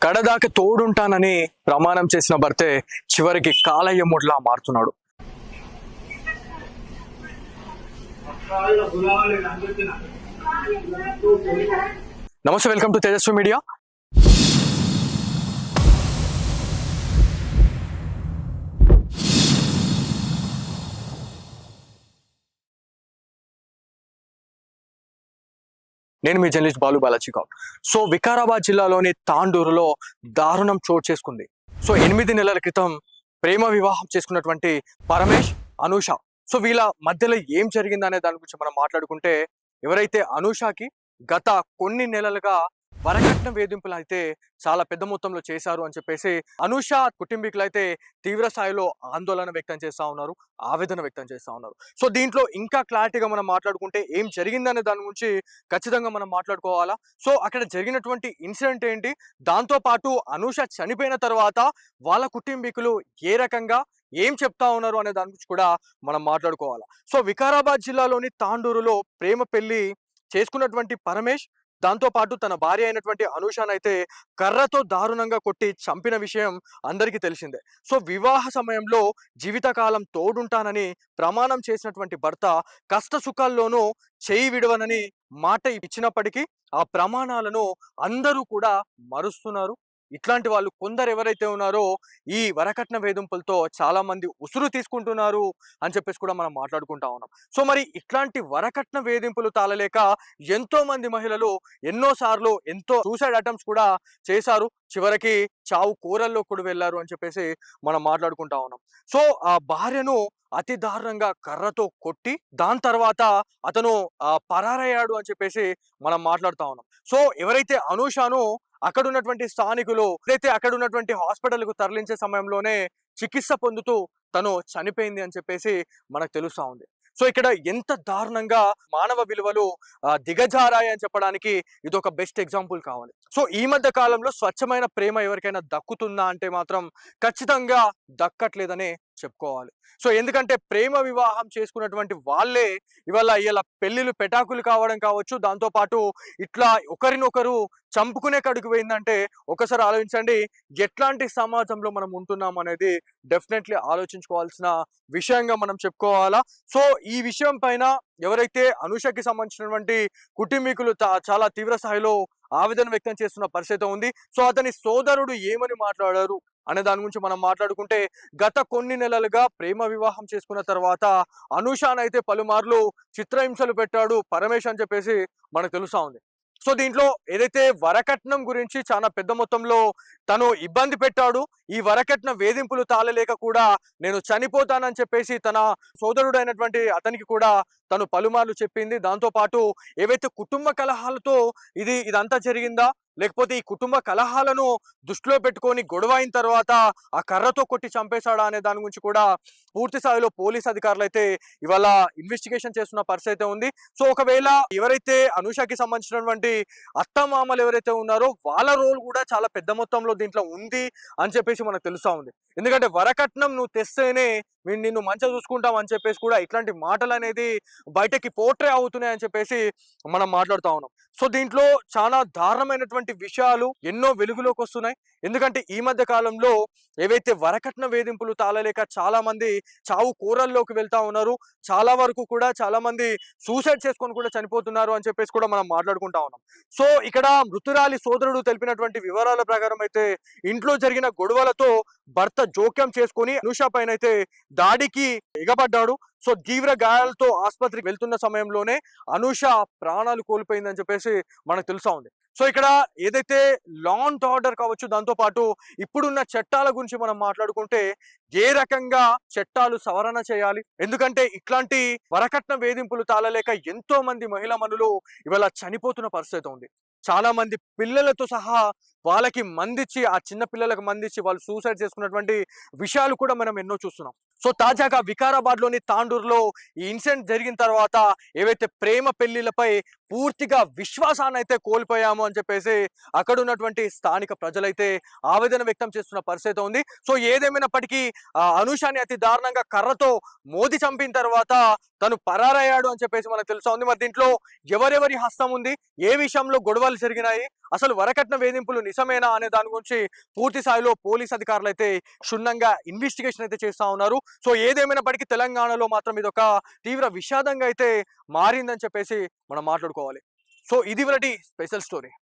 కడదాకా తోడుంటానని ప్రమాణం చేసిన భర్తే చివరికి కాలయ్యముడిలా మారుతున్నాడు. నమస్తే, వెల్కమ్ టు తేజస్వి మీడియా. నేను మీ జర్నలిస్ట్ బాలాజీ గౌడ్. సో వికారాబాద్ జిల్లాలోని తాండూరులో దారుణం చోటు చేసుకుంది. సో 8 నెలల క్రితం ప్రేమ వివాహం చేసుకున్నటువంటి పరమేష్, అనూష. సో వీళ్ళ మధ్యలో ఏం జరిగిందనే దాని గురించి మనం మాట్లాడుకుంటే, ఎవరైతే అనూషకి గత కొన్ని నెలలుగా వరకట్న వేధింపులు అయితే చాలా పెద్ద మొత్తంలో చేశారు అని చెప్పేసి అనూష కుటుంబీకులు అయితే తీవ్ర స్థాయిలో ఆందోళన వ్యక్తం చేస్తూ ఉన్నారు, ఆవేదన వ్యక్తం చేస్తూ ఉన్నారు. సో దీంట్లో ఇంకా క్లారిటీగా మనం మాట్లాడుకుంటే ఏం జరిగిందనే దాని గురించి ఖచ్చితంగా మనం మాట్లాడుకోవాలా. సో అక్కడ జరిగినటువంటి ఇన్సిడెంట్ ఏంటి, దాంతో పాటు అనూష చనిపోయిన తర్వాత వాళ్ళ కుటుంబీకులు ఏ రకంగా ఏం చెప్తా ఉన్నారు అనే దాని గురించి కూడా మనం మాట్లాడుకోవాలా. సో వికారాబాద్ జిల్లాలోని తాండూరులో ప్రేమ పెళ్లి చేసుకున్నటువంటి పరమేష్, దాంతో పాటు తన భార్య అయినటువంటి అనూషనైతే కర్రతో దారుణంగా కొట్టి చంపిన విషయం అందరికీ తెలిసిందే. సో వివాహ సమయంలో జీవితకాలం తోడుంటానని ప్రమాణం చేసినటువంటి భర్త కష్ట సుఖాల్లోనూ చేయి విడవనని మాట ఇచ్చినప్పటికీ ఆ ప్రమాణాలను అందరూ కూడా మరుస్తున్నారు. ఇట్లాంటి వాళ్ళు కొందరు ఎవరైతే ఉన్నారో ఈ వరకట్న వేధింపులతో చాలా మంది ఉసురు తీసుకుంటున్నారు అని చెప్పేసి కూడా మనం మాట్లాడుకుంటా ఉన్నాం. సో మరి ఇట్లాంటి వరకట్న వేధింపులు తాళలేక ఎంతో మంది మహిళలు ఎన్నోసార్లు ఎంతో సూసైడ్ అటెంప్ట్స్ కూడా చేశారు, చివరికి చావు కూరల్లో కూడా వెళ్ళారు అని చెప్పేసి మనం మాట్లాడుకుంటా ఉన్నాం. సో ఆ భార్యను అతి దారుణంగా కర్రతో కొట్టి దాని తర్వాత అతను పరారయ్యాడు అని చెప్పేసి మనం మాట్లాడుతా ఉన్నాం. సో ఎవరైతే అనూషను అక్కడ ఉన్నటువంటి స్థానికులు అయితే అక్కడ ఉన్నటువంటి హాస్పిటల్కు తరలించే సమయంలోనే చికిత్స పొందుతూ తను చనిపోయింది అని చెప్పేసి మనకు తెలుస్తా ఉంది. సో ఇక్కడ ఎంత దారుణంగా మానవ విలువలు దిగజారాయి అని చెప్పడానికి ఇది ఒక బెస్ట్ ఎగ్జాంపుల్ కావాలి. సో ఈ మధ్య కాలంలో స్వచ్ఛమైన ప్రేమ ఎవరికైనా దక్కుతుందా అంటే మాత్రం ఖచ్చితంగా దక్కట్లేదనే చెప్పుకోవాలి. సో ఎందుకంటే ప్రేమ వివాహం చేసుకున్నటువంటి వాళ్ళే ఇలా పెళ్లిళ్ళు పెటాకులు కావడం కావచ్చు, దాంతో పాటు ఇట్లా ఒకరినొకరు చంపుకునే కడుగు పోయిందంటే ఒకసారి ఆలోచించండి ఎట్లాంటి సమాజంలో మనం ఉంటున్నాం అనేది డెఫినెట్లీ ఆలోచించుకోవాల్సిన విషయంగా మనం చెప్పుకోవాలా. సో ఈ విషయం పైన ఎవరైతే అనూషకి సంబంధించినటువంటి కుటుంబీకులు చాలా తీవ్ర స్థాయిలో ఆవేదన వ్యక్తం చేస్తున్న పరిస్థితి ఉంది. సో అతని సోదరుడు ఏమని మాట్లాడారు అనే దాని గురించి మనం మాట్లాడుకుంటే, గత కొన్ని నెలలుగా ప్రేమ వివాహం చేసుకున్న తర్వాత అనూషనైతే పలుమార్లు చిత్రహింసలు పెట్టాడు పరమేష్ అని చెప్పేసి మనకు తెలుస్తా ఉంది. సో దీంట్లో ఏదైతే వరకట్నం గురించి చాలా పెద్ద మొత్తంలో తను ఇబ్బంది పెట్టాడు, ఈ వరకట్న వేధింపులు తాళలేక కూడా నేను చనిపోతానని చెప్పేసి తన సోదరుడు అయినటువంటి అతనికి కూడా తను పలుమార్లు చెప్పింది. దాంతో పాటు ఏవైతే కుటుంబ కలహాలతో ఇదంతా జరిగిందా, లేకపోతే ఈ కుటుంబ కలహాలను దృష్టిలో పెట్టుకొని గొడవ అయిన తర్వాత ఆ కర్రతో కొట్టి చంపేశాడా అనే దాని గురించి కూడా పూర్తి స్థాయిలో పోలీస్ అధికారులు అయితే ఇవాళ ఇన్వెస్టిగేషన్ చేస్తున్న పరిస్థితి ఉంది. సో ఒకవేళ ఎవరైతే అనూషకి సంబంధించినటువంటి అత్తమామలు ఎవరైతే ఉన్నారో వాళ్ళ రోల్ కూడా చాలా పెద్ద మొత్తంలో దీంట్లో ఉంది అని చెప్పేసి మనకు తెలుస్తా ఉంది. ఎందుకంటే వరకట్నం నువ్వు తెస్తేనే మేము నిన్ను మంచిగా చూసుకుంటాం అని చెప్పేసి కూడా ఇట్లాంటి మాటలు అనేది బయటకి పోర్ట్రే అవుతున్నాయి అని చెప్పేసి మనం మాట్లాడుతూ ఉన్నాం. సో దీంట్లో చాలా దారుణమైనటువంటి విషయాలు ఎన్నో వెలుగులోకి వస్తున్నాయి. ఎందుకంటే ఈ మధ్య కాలంలో ఏవైతే వరకట్న వేధింపులు తాళలేక చాలా మంది చావు కూరల్లోకి వెళ్తా ఉన్నారు, చాలా వరకు కూడా చాలా మంది సూసైడ్ చేసుకొని కూడా చనిపోతున్నారు అని చెప్పేసి కూడా మనం మాట్లాడుకుంటా ఉన్నాం. సో ఇక్కడ మృతురాలి సోదరుడు తెలిపినటువంటి వివరాల ప్రకారం అయితే ఇంట్లో జరిగిన గొడవలతో భర్త జోక్యం చేసుకొని అనూష పైన అయితే దాడికి ఎగబడ్డాడు. సో తీవ్ర గాయాలతో ఆసుపత్రికి వెళ్తున్న సమయంలోనే అనూష ప్రాణాలు కోల్పోయిందని చెప్పేసి మనకు తెలుసా ఉంది. సో ఇక్కడ ఏదైతే లా అండ్ ఆర్డర్ కావచ్చు, దాంతో పాటు ఇప్పుడున్న చట్టాల గురించి మనం మాట్లాడుకుంటే ఏ రకంగా చట్టాలు సవరణ చేయాలి, ఎందుకంటే ఇట్లాంటి వరకట్న వేధింపులు తాళలేక ఎంతో మంది మహిళా మనులు ఇవాళ చనిపోతున్న పరిస్థితి ఉంది. చాలా మంది పిల్లలతో సహా వాళ్ళకి మందిచ్చి, ఆ చిన్న పిల్లలకు మందిచ్చి వాళ్ళు సూసైడ్ చేసుకున్నటువంటి విషయాలు కూడా మనం ఎన్నో చూస్తున్నాం. సో తాజాగా వికారాబాద్ లోని తాండూరులో ఈ ఇన్సిడెంట్ జరిగిన తర్వాత ఏవైతే ప్రేమ పెళ్లిలపై పూర్తిగా విశ్వాసాన్ని అయితే కోల్పోయాము అని చెప్పేసి అక్కడ ఉన్నటువంటి స్థానిక ప్రజలైతే ఆవేదన వ్యక్తం చేస్తున్న పరిస్థితి ఉంది. సో ఏదేమైనప్పటికీ అనూషని అతి దారుణంగా కర్రతో మోది చంపిన తర్వాత తను పరారయ్యాడు అని చెప్పేసి మనకు తెలుసా ఉంది. మరి దీంట్లో ఎవరెవరి హస్తం ఉంది, ఏ విషయంలో గొడవలు జరిగినాయి, అసలు వరకట్న వేధింపులు నిజమేనా అనే దాని గురించి పూర్తి స్థాయిలో పోలీస్ అధికారులు అయితే క్షుణ్ణంగా ఇన్వెస్టిగేషన్ అయితే చేస్తా ఉన్నారు. సో ఏదేమైనప్పటికీ తెలంగాణలో మాత్రం ఇది ఒక తీవ్ర విషాదంగా అయితే మారిందని చెప్పేసి మనం మాట్లాడుకోవాలి. సో ఇది ఇవాల్టి స్పెషల్ స్టోరీ.